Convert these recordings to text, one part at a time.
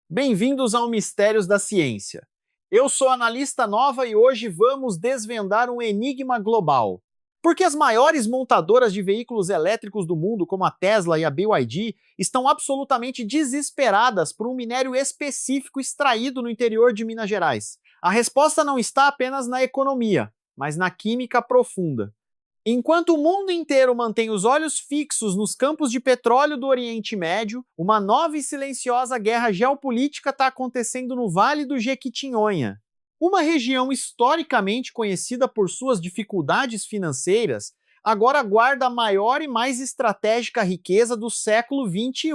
Bem-vindos ao Mistérios da Ciência. Eu sou analista nova e hoje vamos desvendar um enigma global. Por que as maiores montadoras de veículos elétricos do mundo, como a Tesla e a BYD, estão absolutamente desesperadas por um minério específico extraído no interior de Minas Gerais? A resposta não está apenas na economia, mas na química profunda. Enquanto o mundo inteiro mantém os olhos fixos nos campos de petróleo do Oriente Médio, uma nova e silenciosa guerra geopolítica está acontecendo no Vale do Jequitinhonha. Uma região historicamente conhecida por suas dificuldades financeiras, agora guarda a maior e mais estratégica riqueza do século XXI.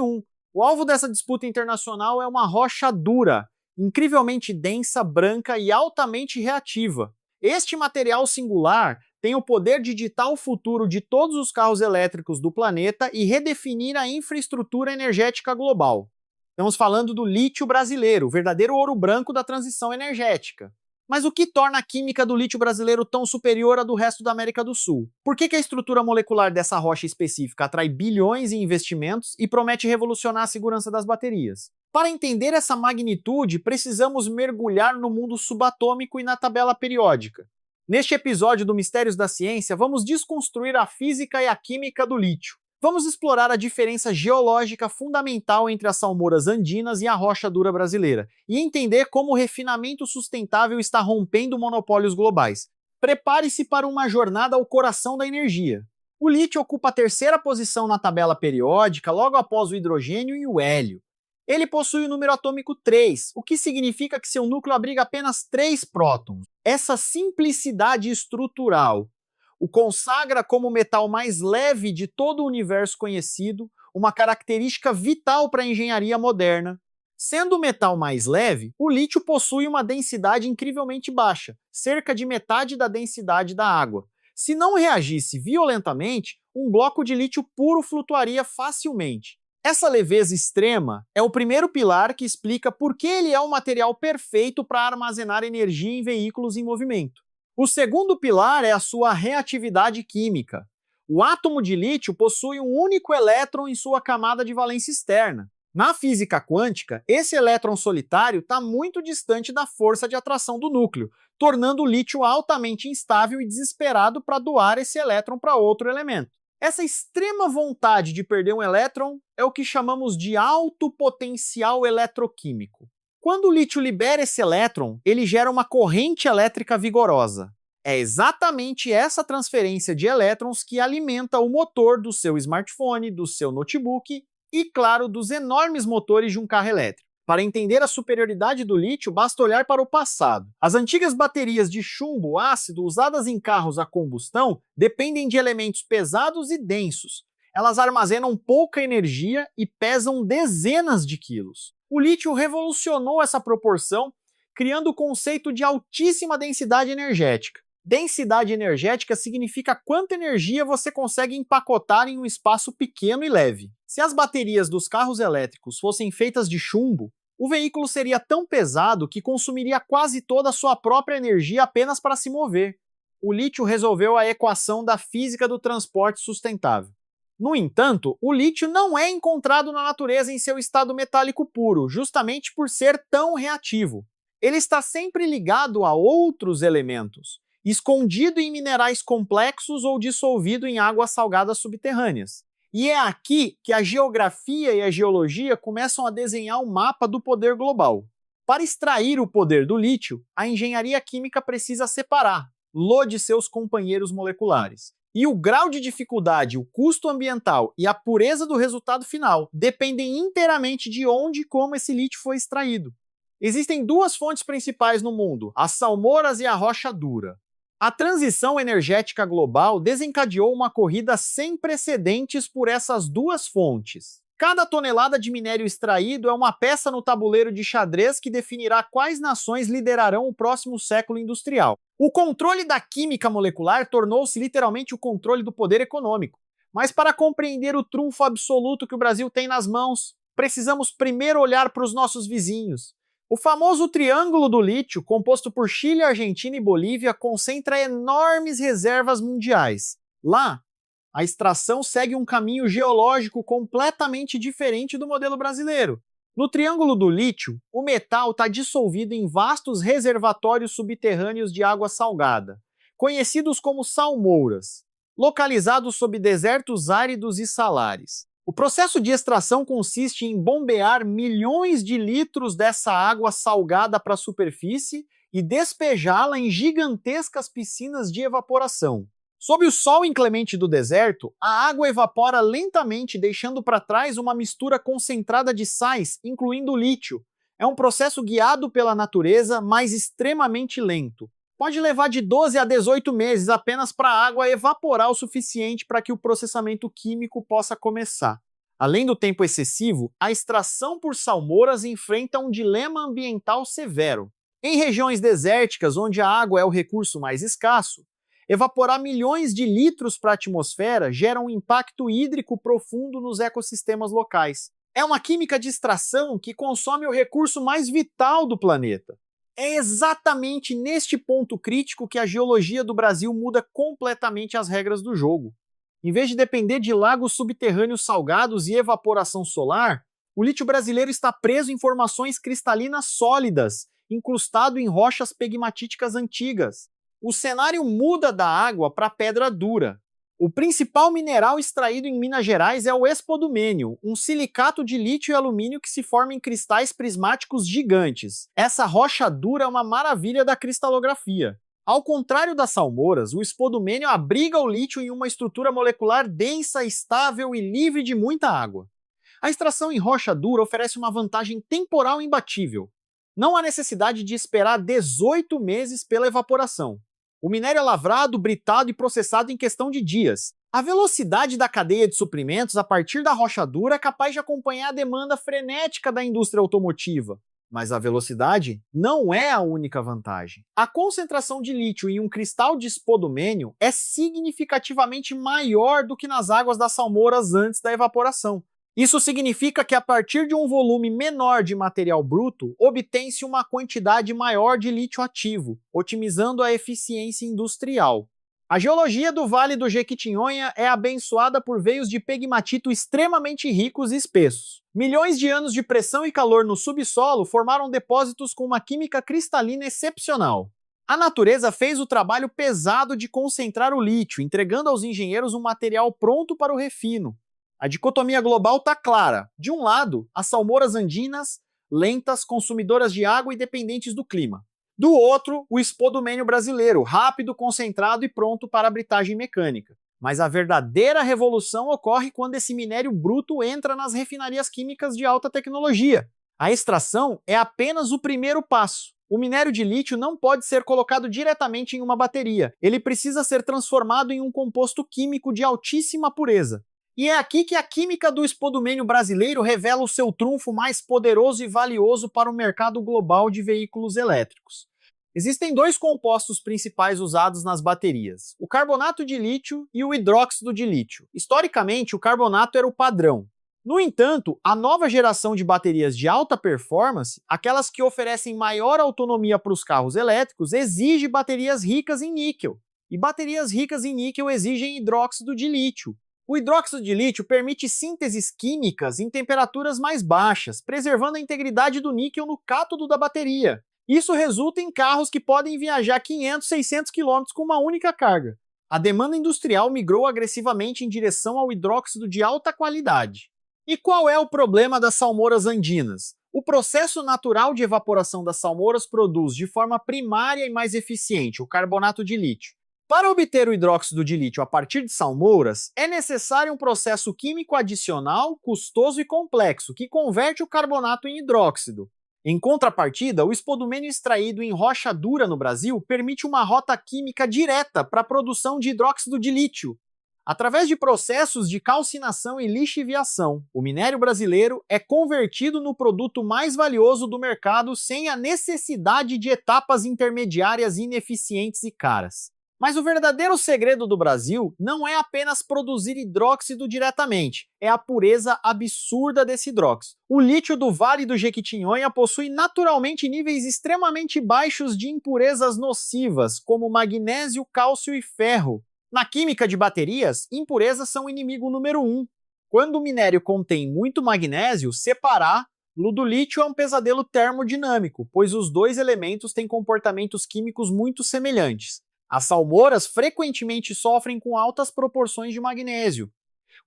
O alvo dessa disputa internacional é uma rocha dura, incrivelmente densa, branca e altamente reativa. Este material singular tem o poder de ditar o futuro de todos os carros elétricos do planeta e redefinir a infraestrutura energética global. Estamos falando do lítio brasileiro, o verdadeiro ouro branco da transição energética. Mas o que torna a química do lítio brasileiro tão superior à do resto da América do Sul? Por que a estrutura molecular dessa rocha específica atrai bilhões em investimentos e promete revolucionar a segurança das baterias? Para entender essa magnitude, precisamos mergulhar no mundo subatômico e na tabela periódica. Neste episódio do Mistérios da Ciência, vamos desconstruir a física e a química do lítio. Vamos explorar a diferença geológica fundamental entre as salmouras andinas e a rocha dura brasileira, e entender como o refinamento sustentável está rompendo monopólios globais. Prepare-se para uma jornada ao coração da energia. O lítio ocupa a terceira posição na tabela periódica, logo após o hidrogênio e o hélio. Ele possui o número atômico 3, o que significa que seu núcleo abriga apenas 3 prótons. Essa simplicidade estrutural o consagra como o metal mais leve de todo o universo conhecido, uma característica vital para a engenharia moderna. Sendo o metal mais leve, o lítio possui uma densidade incrivelmente baixa, cerca de metade da densidade da água. Se não reagisse violentamente, um bloco de lítio puro flutuaria facilmente. Essa leveza extrema é o primeiro pilar que explica por que ele é o material perfeito para armazenar energia em veículos em movimento. O segundo pilar é a sua reatividade química. O átomo de lítio possui um único elétron em sua camada de valência externa. Na física quântica, esse elétron solitário está muito distante da força de atração do núcleo, tornando o lítio altamente instável e desesperado para doar esse elétron para outro elemento. Essa extrema vontade de perder um elétron é o que chamamos de alto potencial eletroquímico. Quando o lítio libera esse elétron, ele gera uma corrente elétrica vigorosa. É exatamente essa transferência de elétrons que alimenta o motor do seu smartphone, do seu notebook e, claro, dos enormes motores de um carro elétrico. Para entender a superioridade do lítio, basta olhar para o passado. As antigas baterias de chumbo ácido usadas em carros a combustão dependem de elementos pesados e densos. Elas armazenam pouca energia e pesam dezenas de quilos. O lítio revolucionou essa proporção, criando o conceito de altíssima densidade energética. Densidade energética significa quanta energia você consegue empacotar em um espaço pequeno e leve. Se as baterias dos carros elétricos fossem feitas de chumbo, o veículo seria tão pesado que consumiria quase toda a sua própria energia apenas para se mover. O lítio resolveu a equação da física do transporte sustentável. No entanto, o lítio não é encontrado na natureza em seu estado metálico puro, justamente por ser tão reativo. Ele está sempre ligado a outros elementos, escondido em minerais complexos ou dissolvido em águas salgadas subterrâneas. E é aqui que a geografia e a geologia começam a desenhar um mapa do poder global. Para extrair o poder do lítio, a engenharia química precisa separar Lô de seus companheiros moleculares. E o grau de dificuldade, o custo ambiental e a pureza do resultado final dependem inteiramente de onde e como esse lítio foi extraído. Existem duas fontes principais no mundo, as salmouras e a rocha dura. A transição energética global desencadeou uma corrida sem precedentes por essas duas fontes. Cada tonelada de minério extraído é uma peça no tabuleiro de xadrez que definirá quais nações liderarão o próximo século industrial. O controle da química molecular tornou-se literalmente o controle do poder econômico. Mas para compreender o trunfo absoluto que o Brasil tem nas mãos, precisamos primeiro olhar para os nossos vizinhos. O famoso Triângulo do Lítio, composto por Chile, Argentina e Bolívia, concentra enormes reservas mundiais. Lá, a extração segue um caminho geológico completamente diferente do modelo brasileiro. No Triângulo do Lítio, o metal está dissolvido em vastos reservatórios subterrâneos de água salgada, conhecidos como salmouras, localizados sob desertos áridos e salares. O processo de extração consiste em bombear milhões de litros dessa água salgada para a superfície e despejá-la em gigantescas piscinas de evaporação. Sob o sol inclemente do deserto, a água evapora lentamente, deixando para trás uma mistura concentrada de sais, incluindo lítio. É um processo guiado pela natureza, mas extremamente lento. Pode levar de 12 a 18 meses apenas para a água evaporar o suficiente para que o processamento químico possa começar. Além do tempo excessivo, a extração por salmouras enfrenta um dilema ambiental severo. Em regiões desérticas, onde a água é o recurso mais escasso, evaporar milhões de litros para a atmosfera gera um impacto hídrico profundo nos ecossistemas locais. É uma química de extração que consome o recurso mais vital do planeta. É exatamente neste ponto crítico que a geologia do Brasil muda completamente as regras do jogo. Em vez de depender de lagos subterrâneos salgados e evaporação solar, o lítio brasileiro está preso em formações cristalinas sólidas, incrustado em rochas pegmatíticas antigas. O cenário muda da água para pedra dura. O principal mineral extraído em Minas Gerais é o espodumênio, um silicato de lítio e alumínio que se forma em cristais prismáticos gigantes. Essa rocha dura é uma maravilha da cristalografia. Ao contrário das salmouras, o espodumênio abriga o lítio em uma estrutura molecular densa, estável e livre de muita água. A extração em rocha dura oferece uma vantagem temporal imbatível. Não há necessidade de esperar 18 meses pela evaporação. O minério é lavrado, britado e processado em questão de dias. A velocidade da cadeia de suprimentos a partir da rocha dura é capaz de acompanhar a demanda frenética da indústria automotiva. Mas a velocidade não é a única vantagem. A concentração de lítio em um cristal de espodumênio é significativamente maior do que nas águas das salmouras antes da evaporação. Isso significa que a partir de um volume menor de material bruto, obtém-se uma quantidade maior de lítio ativo, otimizando a eficiência industrial. A geologia do Vale do Jequitinhonha é abençoada por veios de pegmatito extremamente ricos e espessos. Milhões de anos de pressão e calor no subsolo formaram depósitos com uma química cristalina excepcional. A natureza fez o trabalho pesado de concentrar o lítio, entregando aos engenheiros um material pronto para o refino. A dicotomia global está clara. De um lado, as salmouras andinas, lentas, consumidoras de água e dependentes do clima. Do outro, o espodumênio brasileiro, rápido, concentrado e pronto para a britagem mecânica. Mas a verdadeira revolução ocorre quando esse minério bruto entra nas refinarias químicas de alta tecnologia. A extração é apenas o primeiro passo. O minério de lítio não pode ser colocado diretamente em uma bateria. Ele precisa ser transformado em um composto químico de altíssima pureza. E é aqui que a química do espodumênio brasileiro revela o seu trunfo mais poderoso e valioso para o mercado global de veículos elétricos. Existem dois compostos principais usados nas baterias, o carbonato de lítio e o hidróxido de lítio. Historicamente, o carbonato era o padrão. No entanto, a nova geração de baterias de alta performance, aquelas que oferecem maior autonomia para os carros elétricos, exige baterias ricas em níquel. E baterias ricas em níquel exigem hidróxido de lítio. O hidróxido de lítio permite sínteses químicas em temperaturas mais baixas, preservando a integridade do níquel no cátodo da bateria. Isso resulta em carros que podem viajar 500, 600 km com uma única carga. A demanda industrial migrou agressivamente em direção ao hidróxido de alta qualidade. E qual é o problema das salmouras andinas? O processo natural de evaporação das salmouras produz de forma primária e mais eficiente o carbonato de lítio. Para obter o hidróxido de lítio a partir de salmouras, é necessário um processo químico adicional, custoso e complexo, que converte o carbonato em hidróxido. Em contrapartida, o espodumênio extraído em rocha dura no Brasil permite uma rota química direta para a produção de hidróxido de lítio. Através de processos de calcinação e lixiviação, o minério brasileiro é convertido no produto mais valioso do mercado sem a necessidade de etapas intermediárias ineficientes e caras. Mas o verdadeiro segredo do Brasil não é apenas produzir hidróxido diretamente, é a pureza absurda desse hidróxido. O lítio do Vale do Jequitinhonha possui naturalmente níveis extremamente baixos de impurezas nocivas, como magnésio, cálcio e ferro. Na química de baterias, impurezas são o inimigo número 1. Quando o minério contém muito magnésio, separar Ludolítio é um pesadelo termodinâmico, pois os dois elementos têm comportamentos químicos muito semelhantes. As salmouras frequentemente sofrem com altas proporções de magnésio.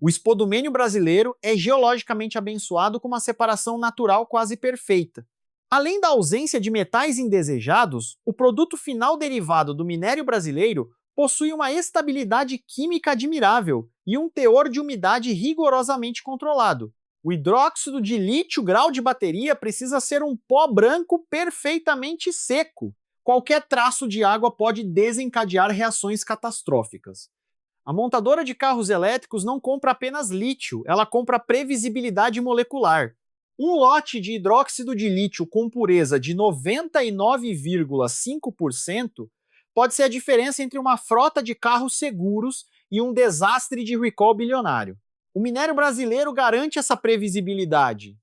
O espodumênio brasileiro é geologicamente abençoado com uma separação natural quase perfeita. Além da ausência de metais indesejados, o produto final derivado do minério brasileiro possui uma estabilidade química admirável e um teor de umidade rigorosamente controlado. O hidróxido de lítio grau de bateria precisa ser um pó branco perfeitamente seco. Qualquer traço de água pode desencadear reações catastróficas. A montadora de carros elétricos não compra apenas lítio, ela compra previsibilidade molecular. Um lote de hidróxido de lítio com pureza de 99,5% pode ser a diferença entre uma frota de carros seguros e um desastre de recall bilionário. O minério brasileiro garante essa previsibilidade.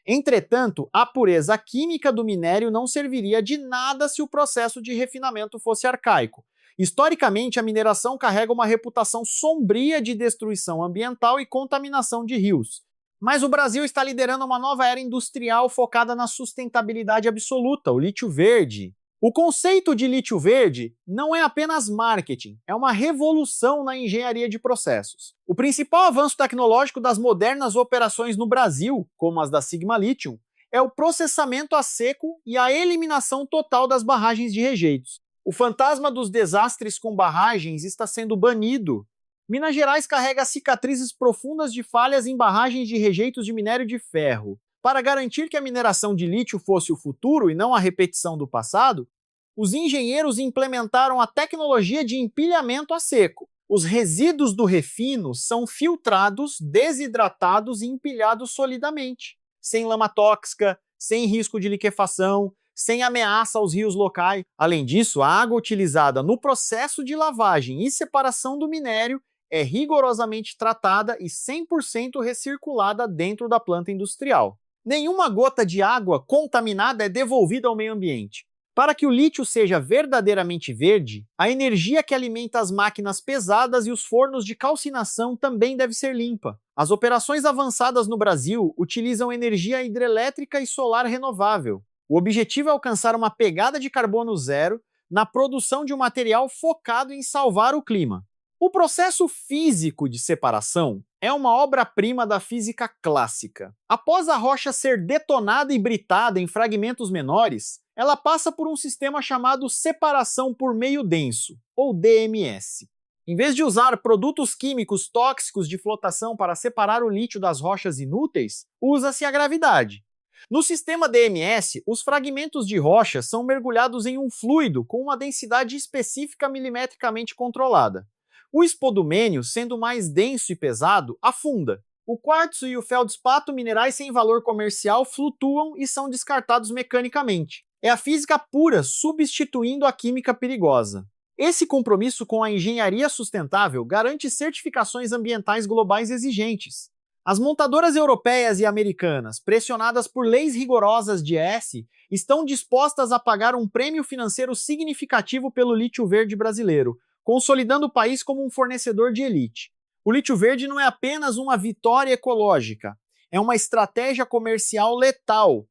Entretanto, a pureza química do minério não serviria de nada se o processo de refinamento fosse arcaico. Historicamente, a mineração carrega uma reputação sombria de destruição ambiental e contaminação de rios. Mas o Brasil está liderando uma nova era industrial focada na sustentabilidade absoluta, o lítio verde. O conceito de lítio verde não é apenas marketing, é uma revolução na engenharia de processos. O principal avanço tecnológico das modernas operações no Brasil, como as da Sigma Lithium, é o processamento a seco e a eliminação total das barragens de rejeitos. O fantasma dos desastres com barragens está sendo banido. Minas Gerais carrega cicatrizes profundas de falhas em barragens de rejeitos de minério de ferro. Para garantir que a mineração de lítio fosse o futuro e não a repetição do passado, os engenheiros implementaram a tecnologia de empilhamento a seco. Os resíduos do refino são filtrados, desidratados e empilhados solidamente, sem lama tóxica, sem risco de liquefação, sem ameaça aos rios locais. Além disso, a água utilizada no processo de lavagem e separação do minério é rigorosamente tratada e 100% recirculada dentro da planta industrial. Nenhuma gota de água contaminada é devolvida ao meio ambiente. Para que o lítio seja verdadeiramente verde, a energia que alimenta as máquinas pesadas e os fornos de calcinação também deve ser limpa. As operações avançadas no Brasil utilizam energia hidrelétrica e solar renovável. O objetivo é alcançar uma pegada de carbono zero na produção de um material focado em salvar o clima. O processo físico de separação é uma obra-prima da física clássica. Após a rocha ser detonada e britada em fragmentos menores, ela passa por um sistema chamado separação por meio denso, ou DMS. Em vez de usar produtos químicos tóxicos de flotação para separar o lítio das rochas inúteis, usa-se a gravidade. No sistema DMS, os fragmentos de rocha são mergulhados em um fluido com uma densidade específica milimetricamente controlada. O espodumênio, sendo mais denso e pesado, afunda. O quartzo e o feldspato, minerais sem valor comercial, flutuam e são descartados mecanicamente. É a física pura substituindo a química perigosa. Esse compromisso com a engenharia sustentável garante certificações ambientais globais exigentes. As montadoras europeias e americanas, pressionadas por leis rigorosas de ES, estão dispostas a pagar um prêmio financeiro significativo pelo lítio verde brasileiro, consolidando o país como um fornecedor de elite. O lítio verde não é apenas uma vitória ecológica, é uma estratégia comercial letal.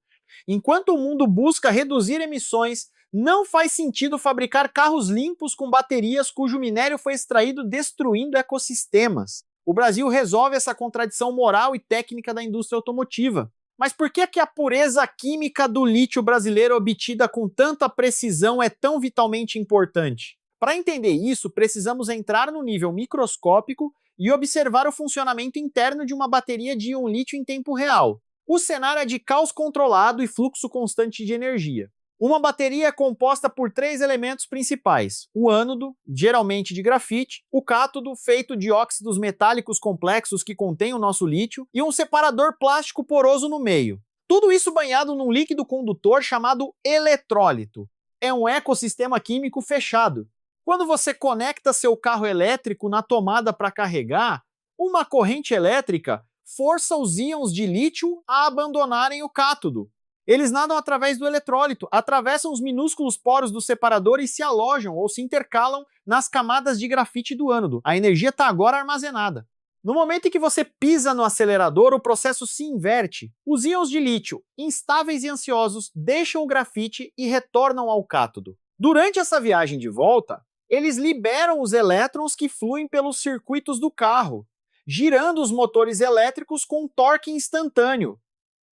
Enquanto o mundo busca reduzir emissões, não faz sentido fabricar carros limpos com baterias cujo minério foi extraído destruindo ecossistemas. O Brasil resolve essa contradição moral e técnica da indústria automotiva. Mas por que a pureza química do lítio brasileiro obtida com tanta precisão é tão vitalmente importante? Para entender isso, precisamos entrar no nível microscópico e observar o funcionamento interno de uma bateria de íon lítio em tempo real. O cenário é de caos controlado e fluxo constante de energia. Uma bateria é composta por 3 elementos principais: o ânodo, geralmente de grafite, o cátodo, feito de óxidos metálicos complexos que contém o nosso lítio, e um separador plástico poroso no meio. Tudo isso banhado num líquido condutor chamado eletrólito. É um ecossistema químico fechado. Quando você conecta seu carro elétrico na tomada para carregar, uma corrente elétrica força os íons de lítio a abandonarem o cátodo. Eles nadam através do eletrólito, atravessam os minúsculos poros do separador e se alojam ou se intercalam nas camadas de grafite do ânodo. A energia está agora armazenada. No momento em que você pisa no acelerador, o processo se inverte. Os íons de lítio, instáveis e ansiosos, deixam o grafite e retornam ao cátodo. Durante essa viagem de volta, eles liberam os elétrons que fluem pelos circuitos do carro, girando os motores elétricos com torque instantâneo.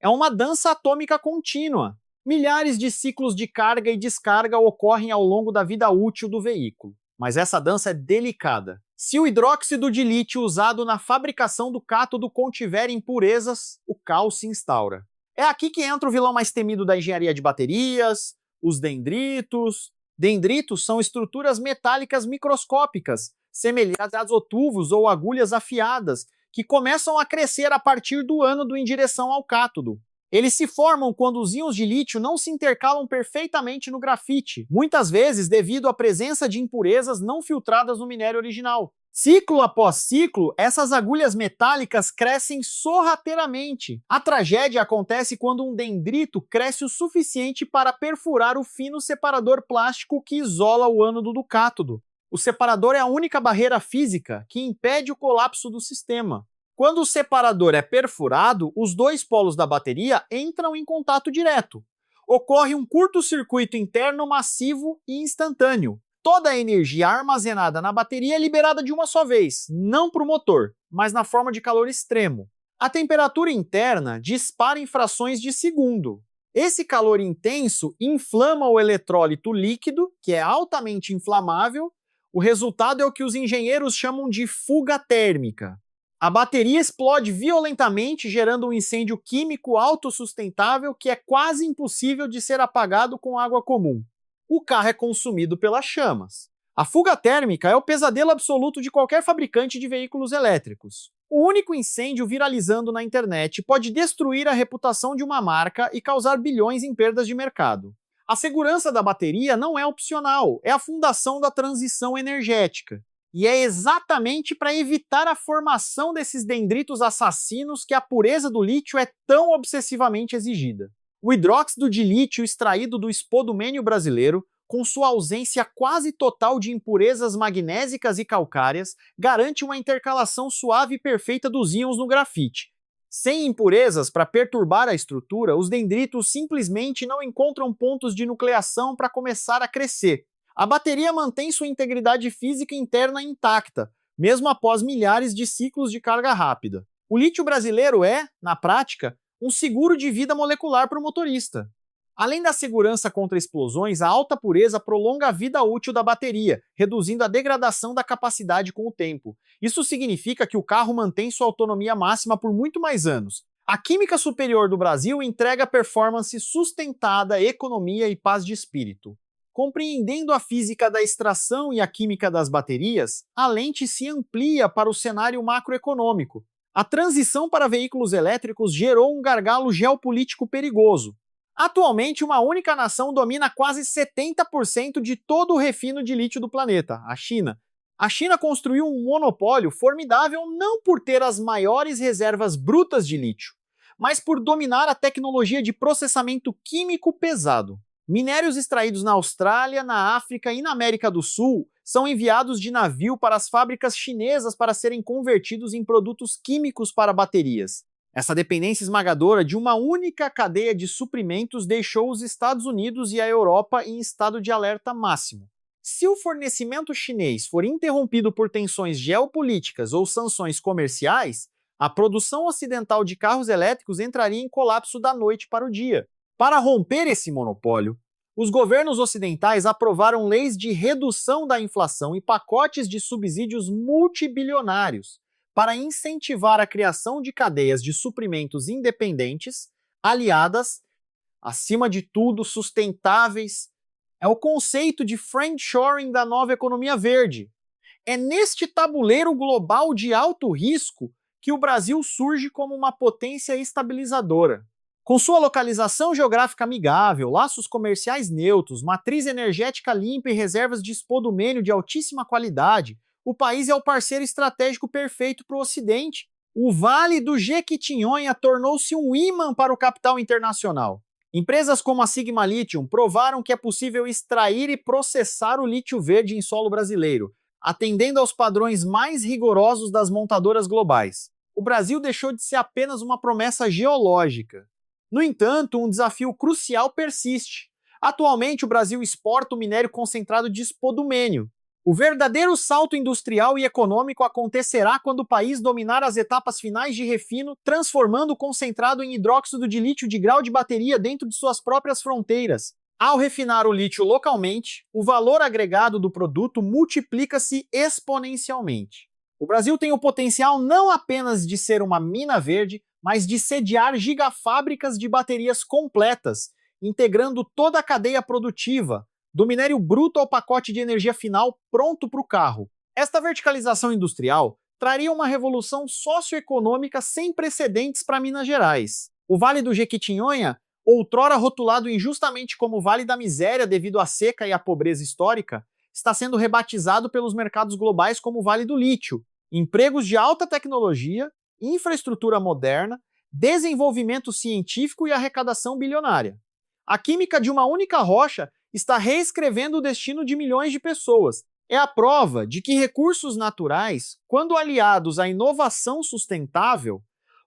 É uma dança atômica contínua. Milhares de ciclos de carga e descarga ocorrem ao longo da vida útil do veículo. Mas essa dança é delicada. Se o hidróxido de lítio usado na fabricação do cátodo contiver impurezas, o caos se instaura. É aqui que entra o vilão mais temido da engenharia de baterias, os dendritos. Dendritos são estruturas metálicas microscópicas, semelhantes a azotuvos ou agulhas afiadas, que começam a crescer a partir do ânodo em direção ao cátodo. Eles se formam quando os íons de lítio não se intercalam perfeitamente no grafite, muitas vezes devido à presença de impurezas não filtradas no minério original. Ciclo após ciclo, essas agulhas metálicas crescem sorrateiramente. A tragédia acontece quando um dendrito cresce o suficiente para perfurar o fino separador plástico que isola o ânodo do cátodo. O separador é a única barreira física que impede o colapso do sistema. Quando o separador é perfurado, os dois polos da bateria entram em contato direto. Ocorre um curto-circuito interno massivo e instantâneo. Toda a energia armazenada na bateria é liberada de uma só vez, não para o motor, mas na forma de calor extremo. A temperatura interna dispara em frações de segundo. Esse calor intenso inflama o eletrólito líquido, que é altamente inflamável. O resultado é o que os engenheiros chamam de fuga térmica. A bateria explode violentamente, gerando um incêndio químico autossustentável que é quase impossível de ser apagado com água comum. O carro é consumido pelas chamas. A fuga térmica é o pesadelo absoluto de qualquer fabricante de veículos elétricos. O único incêndio viralizando na internet pode destruir a reputação de uma marca e causar bilhões em perdas de mercado. A segurança da bateria não é opcional, é a fundação da transição energética. E é exatamente para evitar a formação desses dendritos assassinos que a pureza do lítio é tão obsessivamente exigida. O hidróxido de lítio extraído do espodumênio brasileiro, com sua ausência quase total de impurezas magnésicas e calcárias, garante uma intercalação suave e perfeita dos íons no grafite. Sem impurezas para perturbar a estrutura, os dendritos simplesmente não encontram pontos de nucleação para começar a crescer. A bateria mantém sua integridade física interna intacta, mesmo após milhares de ciclos de carga rápida. O lítio brasileiro é, na prática, um seguro de vida molecular para o motorista. Além da segurança contra explosões, a alta pureza prolonga a vida útil da bateria, reduzindo a degradação da capacidade com o tempo. Isso significa que o carro mantém sua autonomia máxima por muito mais anos. A Química Superior do Brasil entrega performance sustentada, economia e paz de espírito. Compreendendo a física da extração e a química das baterias, a lente se amplia para o cenário macroeconômico. A transição para veículos elétricos gerou um gargalo geopolítico perigoso. Atualmente, uma única nação domina quase 70% de todo o refino de lítio do planeta, a China. A China construiu um monopólio formidável não por ter as maiores reservas brutas de lítio, mas por dominar a tecnologia de processamento químico pesado. Minérios extraídos na Austrália, na África e na América do Sul são enviados de navio para as fábricas chinesas para serem convertidos em produtos químicos para baterias. Essa dependência esmagadora de uma única cadeia de suprimentos deixou os Estados Unidos e a Europa em estado de alerta máximo. Se o fornecimento chinês for interrompido por tensões geopolíticas ou sanções comerciais, a produção ocidental de carros elétricos entraria em colapso da noite para o dia. Para romper esse monopólio, os governos ocidentais aprovaram leis de redução da inflação e pacotes de subsídios multibilionários para incentivar a criação de cadeias de suprimentos independentes, aliadas, acima de tudo, sustentáveis. É o conceito de friendshoring da nova economia verde. É neste tabuleiro global de alto risco que o Brasil surge como uma potência estabilizadora. Com sua localização geográfica amigável, laços comerciais neutros, matriz energética limpa e reservas de espodumênio de altíssima qualidade, o país é o parceiro estratégico perfeito para o Ocidente. O Vale do Jequitinhonha tornou-se um ímã para o capital internacional. Empresas como a Sigma Lithium provaram que é possível extrair e processar o lítio verde em solo brasileiro. atendendo aos padrões mais rigorosos das montadoras globais. O Brasil deixou de ser apenas uma promessa geológica. No entanto, um desafio crucial persiste. Atualmente, o Brasil exporta o minério concentrado de spodumênio. O verdadeiro salto industrial e econômico acontecerá quando o país dominar as etapas finais de refino, transformando o concentrado em hidróxido de lítio de grau de bateria dentro de suas próprias fronteiras. Ao refinar o lítio localmente, o valor agregado do produto multiplica-se exponencialmente. O Brasil tem o potencial não apenas de ser uma mina verde, mas de sediar gigafábricas de baterias completas, integrando toda a cadeia produtiva, do minério bruto ao pacote de energia final pronto para o carro. Esta verticalização industrial traria uma revolução socioeconômica sem precedentes para Minas Gerais. O Vale do Jequitinhonha, outrora rotulado injustamente como Vale da Miséria devido à seca e à pobreza histórica, está sendo rebatizado pelos mercados globais como Vale do Lítio. Empregos de alta tecnologia, infraestrutura moderna, desenvolvimento científico e arrecadação bilionária. A química de uma única rocha está reescrevendo o destino de milhões de pessoas. É a prova de que recursos naturais, quando aliados à inovação sustentável,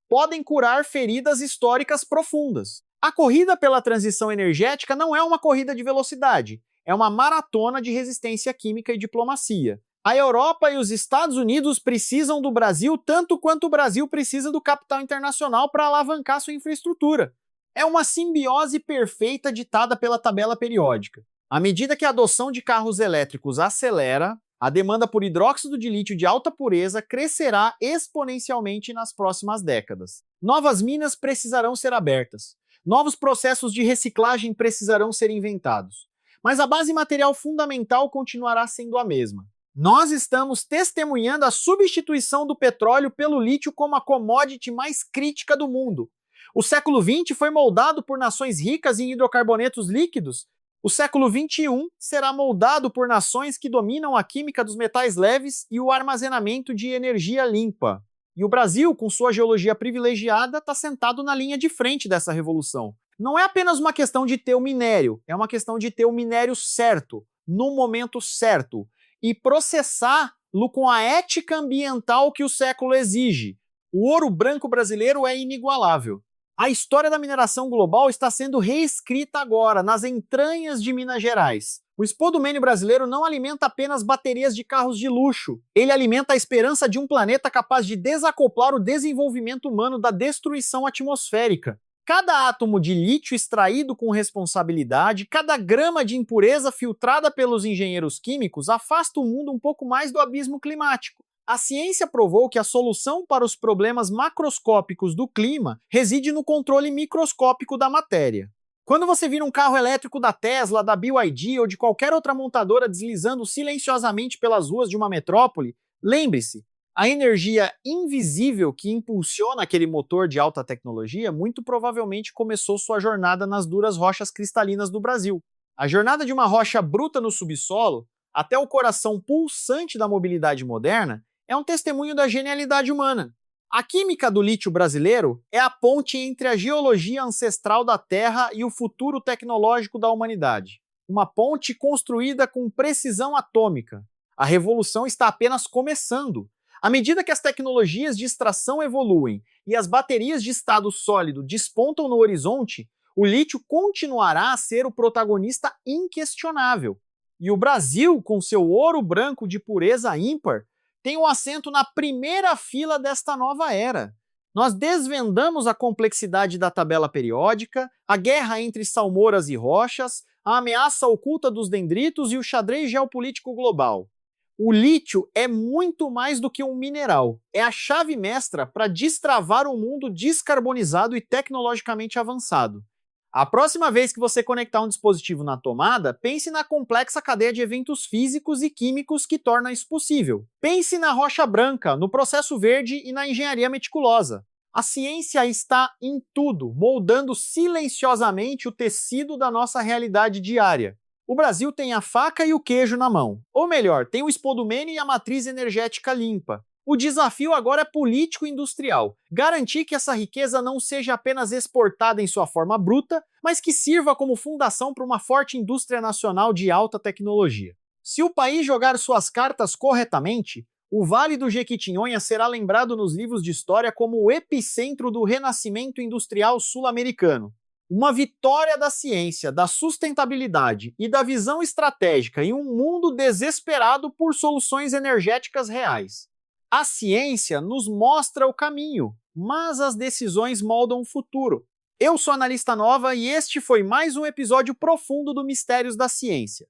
podem curar feridas históricas profundas. A corrida pela transição energética não é uma corrida de velocidade, é uma maratona de resistência química e diplomacia. A Europa e os Estados Unidos precisam do Brasil tanto quanto o Brasil precisa do capital internacional para alavancar sua infraestrutura. É uma simbiose perfeita ditada pela tabela periódica. À medida que a adoção de carros elétricos acelera, a demanda por hidróxido de lítio de alta pureza crescerá exponencialmente nas próximas décadas. Novas minas precisarão ser abertas. Novos processos de reciclagem precisarão ser inventados. Mas a base material fundamental continuará sendo a mesma. Nós estamos testemunhando a substituição do petróleo pelo lítio como a commodity mais crítica do mundo. O século XX foi moldado por nações ricas em hidrocarbonetos líquidos. O século XXI será moldado por nações que dominam a química dos metais leves e o armazenamento de energia limpa. E o Brasil, com sua geologia privilegiada, está sentado na linha de frente dessa revolução. Não é apenas uma questão de ter o minério, é uma questão de ter o minério certo, no momento certo, e processá-lo com a ética ambiental que o século exige. O ouro branco brasileiro é inigualável. A história da mineração global está sendo reescrita agora, nas entranhas de Minas Gerais. O spodumênio brasileiro não alimenta apenas baterias de carros de luxo. Ele alimenta a esperança de um planeta capaz de desacoplar o desenvolvimento humano da destruição atmosférica. Cada átomo de lítio extraído com responsabilidade, cada grama de impureza filtrada pelos engenheiros químicos afasta o mundo um pouco mais do abismo climático. A ciência provou que a solução para os problemas macroscópicos do clima reside no controle microscópico da matéria. Quando você vira um carro elétrico da Tesla, da BYD ou de qualquer outra montadora deslizando silenciosamente pelas ruas de uma metrópole, lembre-se, a energia invisível que impulsiona aquele motor de alta tecnologia muito provavelmente começou sua jornada nas duras rochas cristalinas do Brasil. A jornada de uma rocha bruta no subsolo, até o coração pulsante da mobilidade moderna, é um testemunho da genialidade humana. A química do lítio brasileiro é a ponte entre a geologia ancestral da Terra e o futuro tecnológico da humanidade. Uma ponte construída com precisão atômica. A revolução está apenas começando. À medida que as tecnologias de extração evoluem e as baterias de estado sólido despontam no horizonte, o lítio continuará a ser o protagonista inquestionável. E o Brasil, com seu ouro branco de pureza ímpar, tem um assento na primeira fila desta nova era. Nós desvendamos a complexidade da tabela periódica, a guerra entre salmouras e rochas, a ameaça oculta dos dendritos e o xadrez geopolítico global. O lítio é muito mais do que um mineral. É a chave mestra para destravar um mundo descarbonizado e tecnologicamente avançado. A próxima vez que você conectar um dispositivo na tomada, pense na complexa cadeia de eventos físicos e químicos que torna isso possível. Pense na rocha branca, no processo verde e na engenharia meticulosa. A ciência está em tudo, moldando silenciosamente o tecido da nossa realidade diária. O Brasil tem a faca e o queijo na mão. Ou melhor, tem o spodumênio e a matriz energética limpa. O desafio agora é político e industrial. Garantir que essa riqueza não seja apenas exportada em sua forma bruta, mas que sirva como fundação para uma forte indústria nacional de alta tecnologia. Se o país jogar suas cartas corretamente, o Vale do Jequitinhonha será lembrado nos livros de história como o epicentro do renascimento industrial sul-americano. Uma vitória da ciência, da sustentabilidade e da visão estratégica em um mundo desesperado por soluções energéticas reais. A ciência nos mostra o caminho, mas as decisões moldam o futuro. Eu sou a Analista Nova e este foi mais um episódio profundo do Mistérios da Ciência.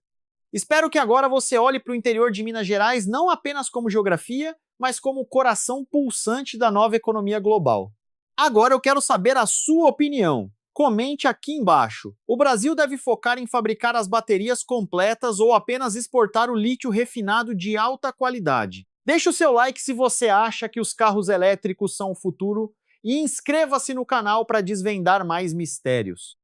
Espero que agora você olhe para o interior de Minas Gerais não apenas como geografia, mas como o coração pulsante da nova economia global. Agora eu quero saber a sua opinião. Comente aqui embaixo. O Brasil deve focar em fabricar as baterias completas ou apenas exportar o lítio refinado de alta qualidade? Deixe o seu like se você acha que os carros elétricos são o futuro e inscreva-se no canal para desvendar mais mistérios.